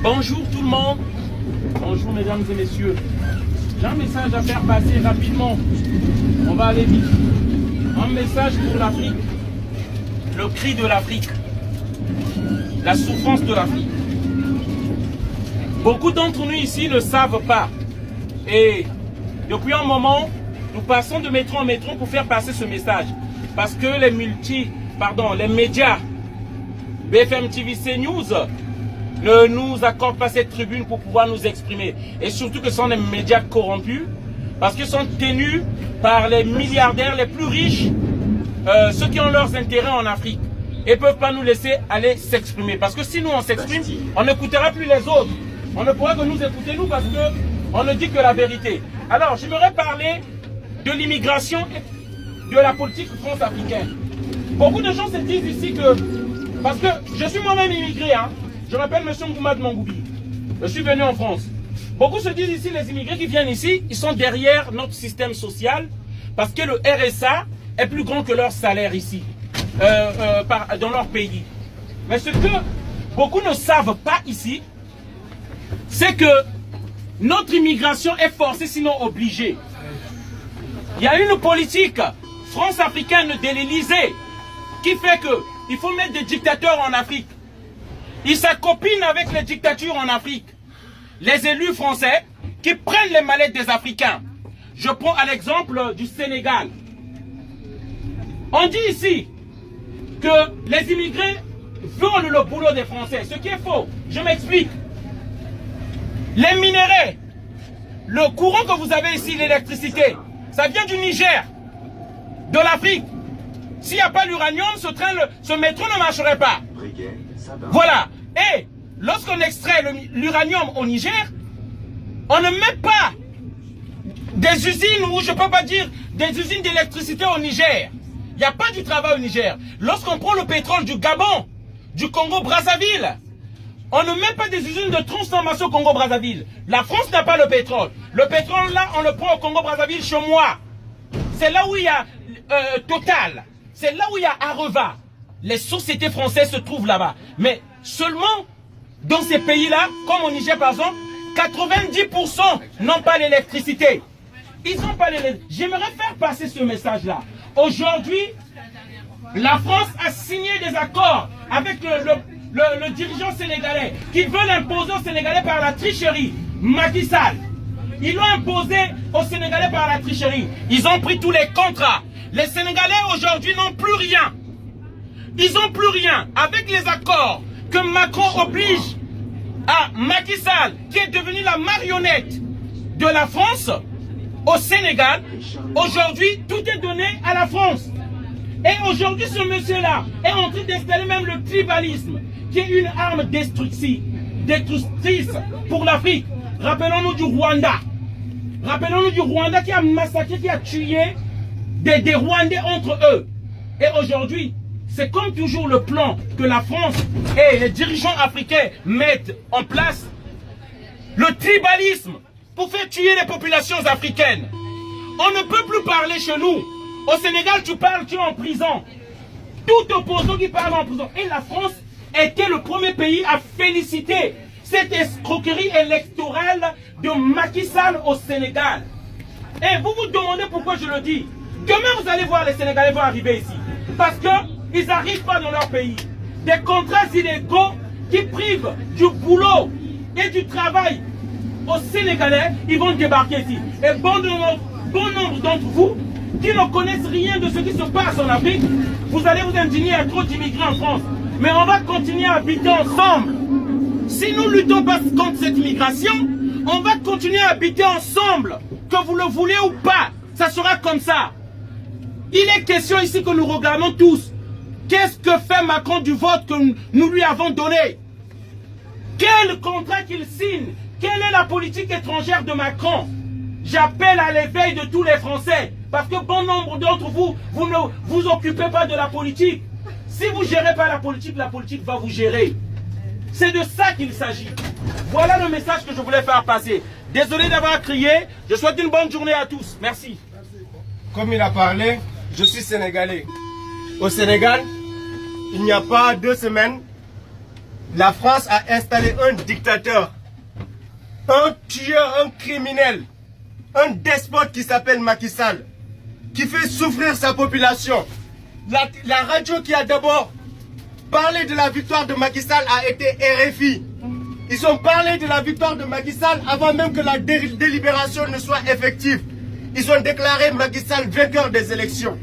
Bonjour tout le monde. Bonjour mesdames et messieurs. J'ai un message à faire passer rapidement. On va aller vite. Un message pour l'Afrique. Le cri de l'Afrique. La souffrance de l'Afrique. Beaucoup d'entre nous ici ne savent pas. Et depuis un moment, nous passons de métro en métro pour faire passer ce message. Parce que les médias, BFM TV, CNews, ne nous accordent pas cette tribune pour pouvoir nous exprimer. Et surtout que ce sont des médias corrompus, parce qu'ils sont tenus par les milliardaires les plus riches, ceux qui ont leurs intérêts en Afrique, et ne peuvent pas nous laisser aller s'exprimer. Parce que si nous on s'exprime, on n'écoutera plus les autres. On ne pourra que nous écouter nous parce qu'on ne dit que la vérité. Alors, j'aimerais parler de l'immigration et de la politique france-africaine. Beaucoup de gens se disent ici que, parce que je suis moi-même immigré, hein, je m'appelle M. Ngoumad Mangoubi, je suis venu en France. Beaucoup se disent ici, les immigrés qui viennent ici, ils sont derrière notre système social parce que le RSA est plus grand que leur salaire ici, dans leur pays. Mais ce que beaucoup ne savent pas ici, c'est que notre immigration est forcée, sinon obligée. Il y a une politique france-africaine de l'Élysée qui fait qu'il faut mettre des dictateurs en Afrique. Ils s'accopinent avec les dictatures en Afrique. Les élus français qui prennent les mallettes des Africains. Je prends à l'exemple du Sénégal. On dit ici que les immigrés volent le boulot des Français, ce qui est faux. Je m'explique. Les minéraux, le courant que vous avez ici, l'électricité, ça vient du Niger, de l'Afrique. S'il n'y a pas l'uranium, ce métro ne marcherait pas. Voilà. Et lorsqu'on extrait l'uranium au Niger, on ne met pas des usines, ou je ne peux pas dire des usines d'électricité au Niger. Il n'y a pas du travail au Niger. Lorsqu'on prend le pétrole du Gabon, du Congo-Brazzaville, on ne met pas des usines de transformation au Congo-Brazzaville. La France n'a pas le pétrole. Le pétrole, là, on le prend au Congo-Brazzaville chez moi. C'est là où il y a Total. C'est là où il y a Areva. Les sociétés françaises se trouvent là-bas. Mais seulement dans ces pays-là, comme au Niger par exemple, 90% n'ont pas l'électricité. Ils n'ont pas l'électricité. J'aimerais faire passer ce message-là. Aujourd'hui, la France a signé des accords avec le dirigeant sénégalais qui veut l'imposer aux Sénégalais par la tricherie. Macky Sall. Ils l'ont imposé aux Sénégalais par la tricherie. Ils ont pris tous les contrats. Les Sénégalais aujourd'hui n'ont plus rien. Ils n'ont plus rien. Avec les accords que Macron oblige à Macky Sall, qui est devenu la marionnette de la France, au Sénégal, aujourd'hui, tout est donné à la France. Et aujourd'hui, ce monsieur-là est en train d'installer même le tribalisme, qui est une arme destructrice pour l'Afrique. Rappelons-nous du Rwanda. Rappelons-nous du Rwanda qui a massacré, qui a tué des Rwandais entre eux. Et aujourd'hui, c'est comme toujours le plan que la France et les dirigeants africains mettent en place. Le tribalisme pour faire tuer les populations africaines. On ne peut plus parler chez nous. Au Sénégal, tu parles, tu es en prison. Tout opposant qui parle en prison. Et la France était le premier pays à féliciter cette escroquerie électorale de Macky Sall au Sénégal. Et vous vous demandez pourquoi je le dis. Demain, vous allez voir les Sénégalais vont arriver ici. Parce qu'ils n'arrivent pas dans leur pays. Des contrats illégaux qui privent du boulot et du travail aux Sénégalais, ils vont débarquer ici. Et bon nombre d'entre vous qui ne connaissent rien de ce qui se passe en Afrique, vous allez vous indigner à trop d'immigrés en France. Mais on va continuer à habiter ensemble. Si nous ne luttons pas contre cette immigration, on va continuer à habiter ensemble. Que vous le voulez ou pas, ça sera comme ça. Il est question ici que nous regardons tous. Qu'est-ce que fait Macron du vote que nous lui avons donné? Quel contrat qu'il signe? Quelle est la politique étrangère de Macron? J'appelle à l'éveil de tous les Français. Parce que bon nombre d'entre vous, vous ne vous occupez pas de la politique. Si vous ne gérez pas la politique va vous gérer. C'est de ça qu'il s'agit. Voilà le message que je voulais faire passer. Désolé d'avoir crié. Je souhaite une bonne journée à tous. Merci. Comme il a parlé, je suis sénégalais. Au Sénégal, il n'y a pas 2 semaines, La France a installé un dictateur, un tueur, un criminel, un despote qui s'appelle Macky Sall, qui fait souffrir sa population. La radio qui a d'abord parlé de la victoire de Macky Sall a été RFI. Ils ont parlé de la victoire de Macky Sall avant même que la délibération ne soit effective. Ils ont déclaré Macky Sall vainqueur des élections.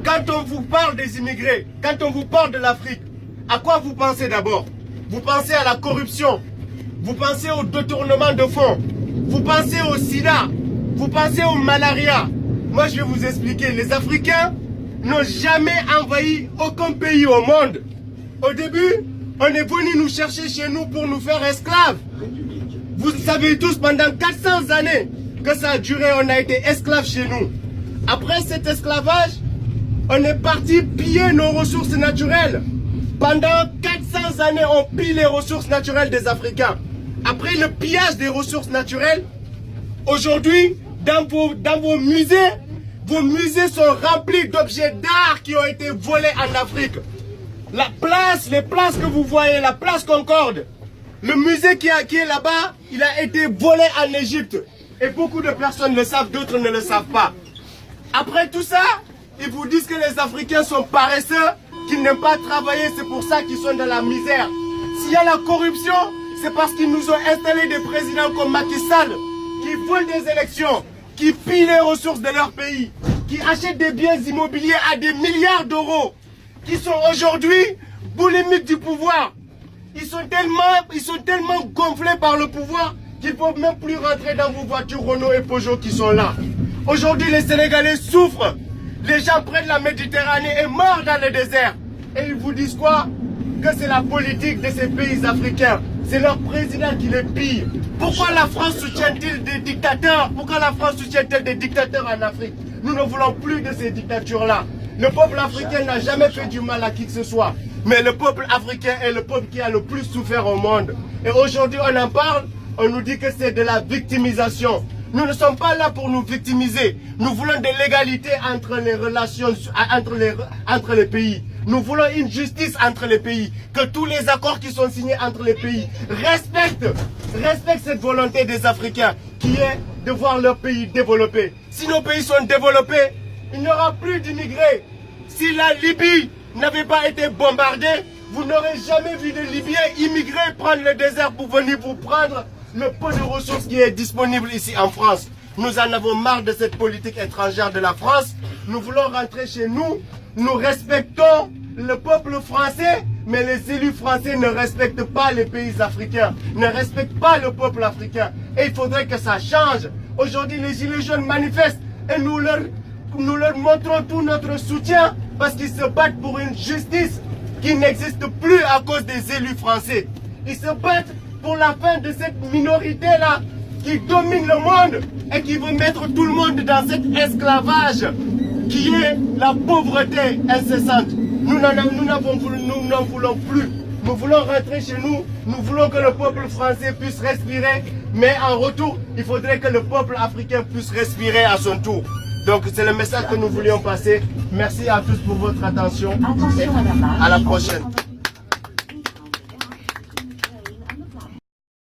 Quand on vous parle des immigrés, quand on vous parle de l'Afrique, à quoi vous pensez d'abord? Vous pensez à la corruption, vous pensez au détournement de fonds, vous pensez au sida, vous pensez au malaria. Moi je vais vous expliquer, les Africains n'ont jamais envahi aucun pays au monde. Au début, on est venu nous chercher chez nous pour nous faire esclaves. Vous savez tous, pendant 400 années que ça a duré, on a été esclaves chez nous. Après cet esclavage, on est parti piller nos ressources naturelles. Pendant 400 années, on pille les ressources naturelles des Africains. Après le pillage des ressources naturelles, aujourd'hui, dans vos musées sont remplis d'objets d'art qui ont été volés en Afrique. Les places que vous voyez, la place Concorde, le musée qui est là-bas, il a été volé en Égypte. Et beaucoup de personnes le savent, d'autres ne le savent pas. Après tout ça, ils vous disent que les Africains sont paresseux, qu'ils n'aiment pas travailler, c'est pour ça qu'ils sont dans la misère. S'il y a la corruption, c'est parce qu'ils nous ont installé des présidents comme Macky Sall, qui volent des élections, qui pillent les ressources de leur pays, qui achètent des biens immobiliers à des milliards d'euros, qui sont aujourd'hui boulimiques du pouvoir. Ils sont tellement gonflés par le pouvoir qu'ils ne peuvent même plus rentrer dans vos voitures Renault et Peugeot qui sont là. Aujourd'hui, les Sénégalais souffrent. Les gens près de la Méditerranée et meurent dans le désert. Et ils vous disent quoi? Que c'est la politique de ces pays africains. C'est leur président qui les pille. Pourquoi la France soutient-il des dictateurs? Pourquoi la France soutient-elle des dictateurs en Afrique? Nous ne voulons plus de ces dictatures-là. Le peuple africain n'a jamais fait du mal à qui que ce soit. Mais le peuple africain est le peuple qui a le plus souffert au monde. Et aujourd'hui, on en parle, on nous dit que c'est de la victimisation. Nous ne sommes pas là pour nous victimiser. Nous voulons de l'égalité entre les relations, entre les pays. Nous voulons une justice entre les pays. Que tous les accords qui sont signés entre les pays respectent cette volonté des Africains qui est de voir leur pays développé. Si nos pays sont développés, il n'y aura plus d'immigrés. Si la Libye n'avait pas été bombardée, vous n'aurez jamais vu de Libyens immigrés prendre le désert pour venir vous prendre le peu de ressources qui est disponible ici en France. Nous en avons marre de cette politique étrangère de la France. Nous voulons rentrer chez nous. Nous respectons le peuple français, mais les élus français ne respectent pas les pays africains, ne respectent pas le peuple africain. Et il faudrait que ça change. Aujourd'hui, les Gilets jaunes manifestent et nous leur montrons tout notre soutien parce qu'ils se battent pour une justice qui n'existe plus à cause des élus français. Ils se battent pour la fin de cette minorité-là qui domine le monde et qui veut mettre tout le monde dans cet esclavage qui est la pauvreté incessante. Nous n'en voulons plus. Nous voulons rentrer chez nous. Nous voulons que le peuple français puisse respirer. Mais en retour, il faudrait que le peuple africain puisse respirer à son tour. Donc c'est le message que nous voulions passer. Merci à tous pour votre attention. Et à la prochaine.